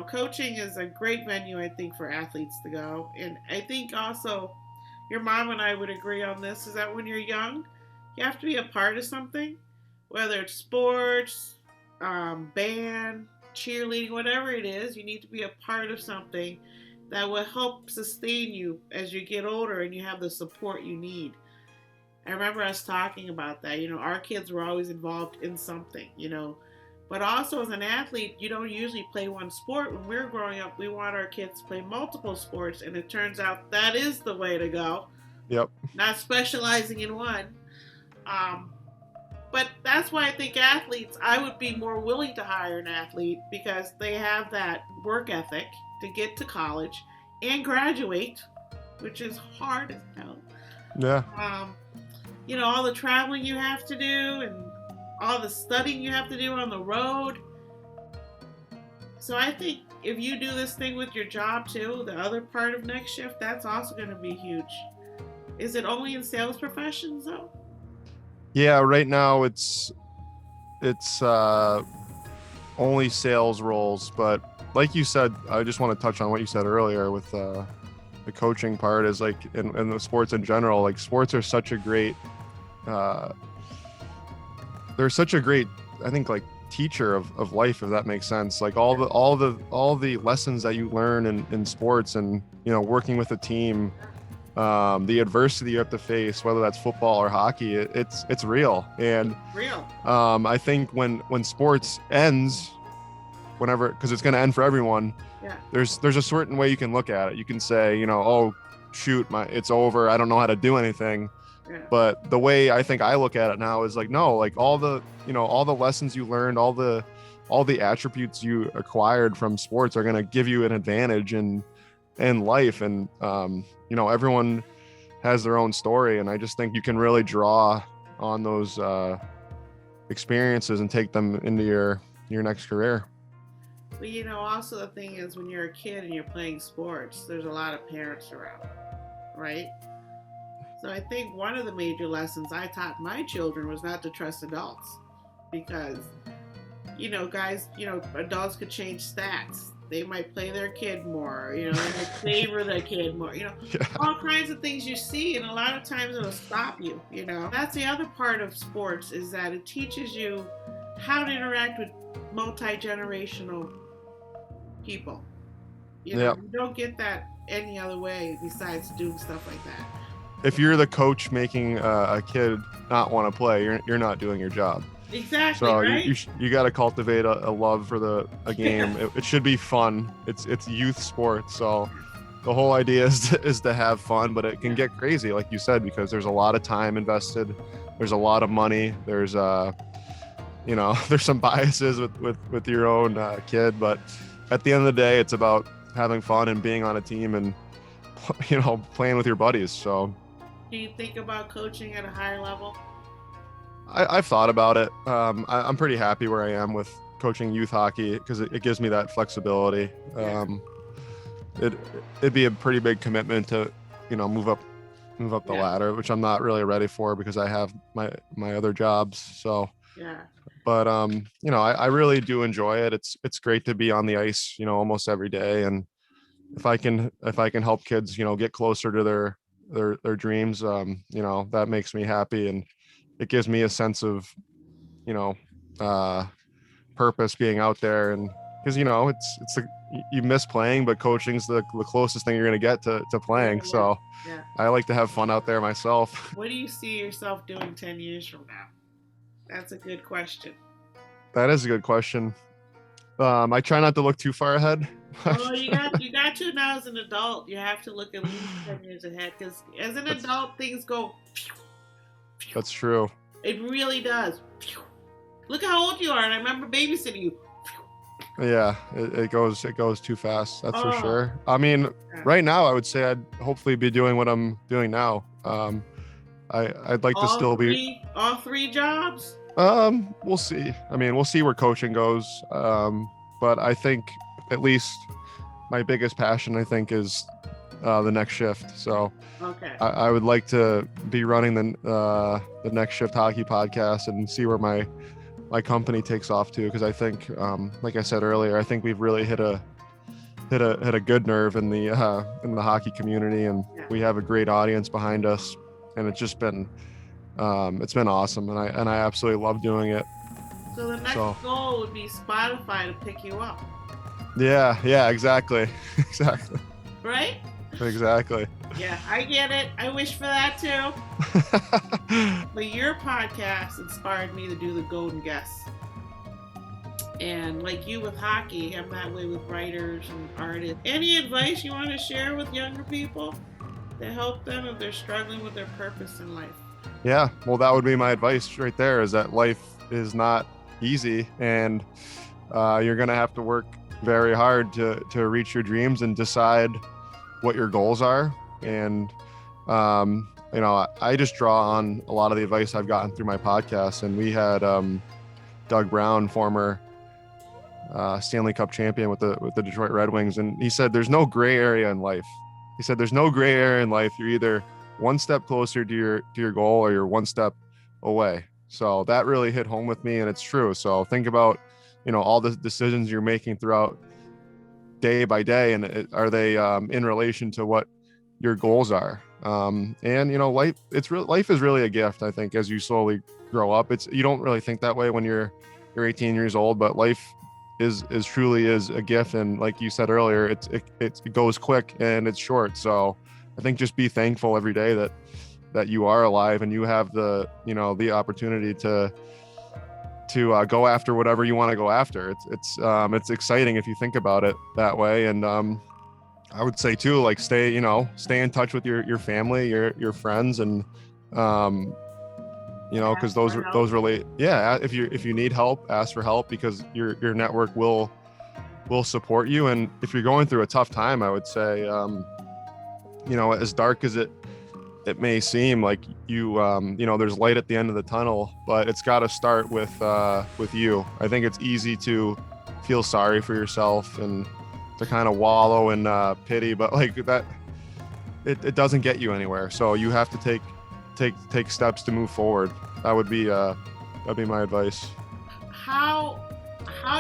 Coaching is a great venue, I think, for athletes to go. And I think also your mom and I would agree on this is that when you're young, you have to be a part of something, whether it's sports, band, cheerleading, whatever it is, you need to be a part of something that will help sustain you as you get older and you have the support you need. I remember us talking about that. Our kids were always involved in something. But also as an athlete, you don't usually play one sport. When we were growing up, we want our kids to play multiple sports, and it turns out that is the way to go. Yep. Not specializing in one. Um, but that's why I think athletes, I would be more willing to hire an athlete because they have that work ethic to get to college and graduate, which is hard as hell. Yeah. All the traveling you have to do and all the studying you have to do on the road. So I think if you do this thing with your job too, the other part of next shift, that's also going to be huge. Is it only in sales professions though? Yeah, right now it's only sales roles, but like you said, I just want to touch on what you said earlier with the coaching part is like in the sports in general, like sports are such a great they're such a great, I think, like teacher of life, if that makes sense. Like all the lessons that you learn in sports and working with a team, the adversity you have to face, whether that's football or hockey, it's real. And I think when sports ends, whenever, because it's going to end for everyone, there's a certain way you can look at it. You can say, oh shoot, it's over, I don't know how to do anything. But the way I think I look at it now is like, no, like all the lessons you learned, all the attributes you acquired from sports are going to give you an advantage in life. And, everyone has their own story. And I just think you can really draw on those experiences and take them into your next career. But also the thing is when you're a kid and you're playing sports, there's a lot of parents around, right? So I think one of the major lessons I taught my children was not to trust adults because, guys, adults could change stats. They might play their kid more, they might favor their kid more, all kinds of things you see, and a lot of times it'll stop you, That's the other part of sports is that it teaches you how to interact with multi-generational people. You don't get that any other way besides doing stuff like that. If you're the coach making a kid not want to play, you're not doing your job. Exactly. So right? you got to cultivate a love for a game. It should be fun. It's youth sports, so the whole idea is to have fun, but it can get crazy, like you said, because there's a lot of time invested. There's a lot of money. There's there's some biases with your own kid, but at the end of the day, it's about having fun and being on a team and playing with your buddies. So. Do you think about coaching at a higher level? I've thought about it. I'm pretty happy where I am with coaching youth hockey because it gives me that flexibility. It'd be a pretty big commitment to, move up the ladder, which I'm not really ready for because I have my other jobs. So, but I really do enjoy it. It's great to be on the ice, almost every day, and if I can help kids, get closer to their dreams, that makes me happy, and it gives me a sense of, purpose being out there. And because, you miss playing, but coaching's the closest thing you're going to get to playing. So I like to have fun out there myself. What do you see yourself doing 10 years from now? That's a good question. That is a good question. I try not to look too far ahead. Well, you got to now as an adult. You have to look at least 10 years ahead because as an adult, things go. That's true. It really does. Look how old you are, and I remember babysitting you. Yeah, it goes too fast. That's for sure. I mean, right now, I would say I'd hopefully be doing what I'm doing now. I'd like to still be all three jobs. We'll see. I mean, we'll see where coaching goes. But I think at least my biggest passion, I think, is the next shift. So I would like to be running the next shift hockey podcast and see where my my company takes off too, because I think, like I said earlier, I think we've really hit a good nerve in the hockey community, and Yeah. we have a great audience behind us, and it's just been it's been awesome, and I absolutely love doing it. So the next goal would be Spotify to pick you up. Yeah, exactly. Exactly. Right? Exactly. Yeah, I get it. I wish for that too. But your podcast inspired me to do the Golden Guess. And like you with hockey, I'm that way with writers and artists. Any advice you want to share with younger people to help them if they're struggling with their purpose in life? Yeah, well, that would be my advice right there, is that life is not easy, and you're going to have to work very hard to reach your dreams and decide what your goals are. And, I just draw on a lot of the advice I've gotten through my podcast. And we had Doug Brown, former Stanley Cup champion with the Detroit Red Wings. And he said, there's no gray area in life. He said, there's no gray area in life. You're either one step closer to your goal, or you're one step away. So that really hit home with me, and it's true. So think about, all the decisions you're making throughout day by day, and are they in relation to what your goals are? Life is really a gift, I think, as you slowly grow up. You don't really think that way when you're 18 years old, but life is truly a gift. And like you said earlier, it goes quick and it's short. So I think just be thankful every day that you are alive and you have the opportunity to go after whatever you want to go after. It's exciting if you think about it that way. And I would say too, like stay in touch with your family, your friends, and because those relate. Yeah, if you need help, ask for help, because your network will support you. And if you're going through a tough time, I would say, as dark as it may seem, like there's light at the end of the tunnel, but it's got to start with you. I think it's easy to feel sorry for yourself and to kind of wallow in pity, but like that, it doesn't get you anywhere. So you have to take steps to move forward. That'd be my advice. How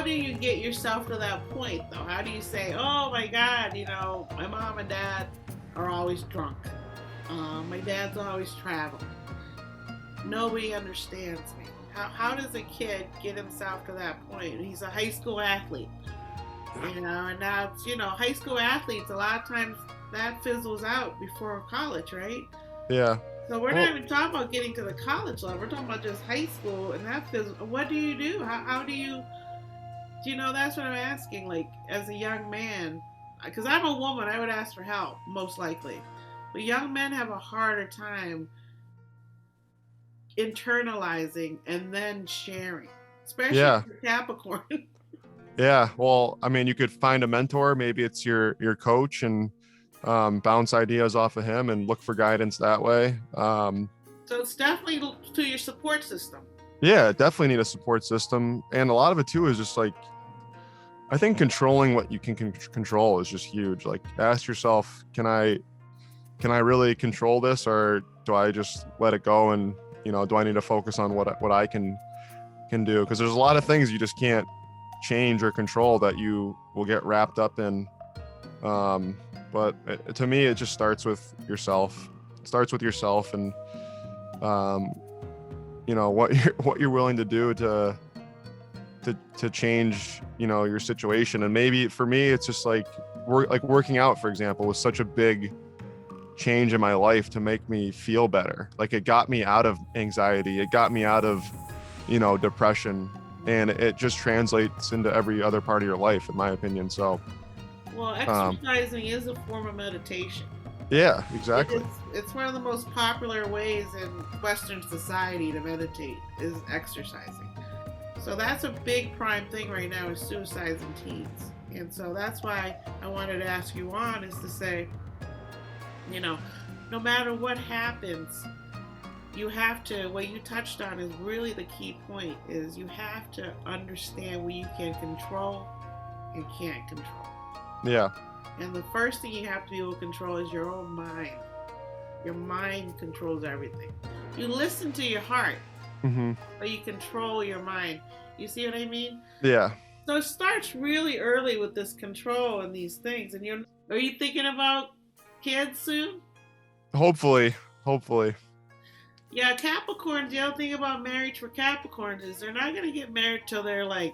do you get yourself to that point though? How do you say, oh my God, my mom and dad are always drunk. My dad's always traveling. Nobody understands me. How does a kid get himself to that point? He's a high school athlete, and now it's, high school athletes, a lot of times that fizzles out before college, right? Yeah. So we're not even talking about getting to the college level. We're talking about just high school, and that fizzles. What do you do? How do you? That's what I'm asking. Like, as a young man, because I'm a woman, I would ask for help most likely. But young men have a harder time internalizing and then sharing, especially for Capricorn. Yeah, well, I mean, you could find a mentor. Maybe it's your coach, and bounce ideas off of him and look for guidance that way. So it's definitely to your support system. Yeah, definitely need a support system. And a lot of it too is just like, I think controlling what you can control is just huge. Like, ask yourself, can I really control this, or do I just let it go? And, do I need to focus on what I can do? Because there's a lot of things you just can't change or control that you will get wrapped up in. But to me, it just starts with yourself. It starts with yourself, and what you're willing to do to change, your situation. And maybe for me, it's just like working out, for example, was such a big change in my life to make me feel better. Like, it got me out of anxiety, it got me out of depression, and it just translates into every other part of your life, in my opinion. So well, exercising is a form of meditation. Yeah, exactly. It's one of the most popular ways in Western society to meditate is exercising. So that's a big prime thing right now, is suicides in teens. And so that's why I wanted to ask you on, is to say, no matter what happens, you have to, what you touched on is really the key point, is you have to understand what you can control and can't control. Yeah. And the first thing you have to be able to control is your own mind. Your mind controls everything. You listen to your heart. Mm-hmm. or you control your mind. You see what I mean? Yeah. So it starts really early with this control and these things. And are you thinking about kids soon? Hopefully. Yeah, Capricorns, the other thing about marriage for Capricorns is they're not going to get married till they're like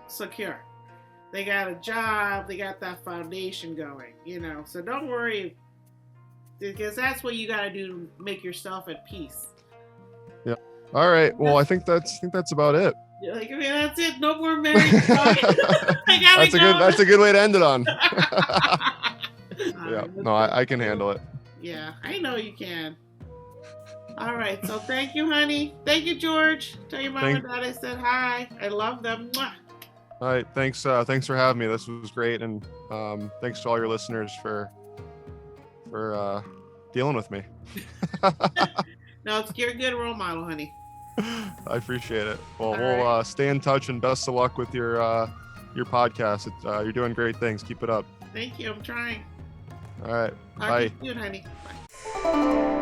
secure. They got a job, they got that foundation going, So don't worry, because that's what you got to do to make yourself at peace. Yeah. All right. Well, I think that's about it. Like, that's it. No more marriage talk. That's a good way to end it on. Yeah. No, I can handle it. Yeah, I know you can. All right. So thank you, honey. Thank you, George. Tell your mom and dad I said hi. I love them. Mwah. All right. Thanks for having me. This was great. And thanks to all your listeners for dealing with me. No, you're a good role model, honey. I appreciate it. Well, All stay in touch, and best of luck with your podcast. You're doing great things. Keep it up. Thank you. I'm trying. All right. Talk Bye. to you soon, honey. Bye.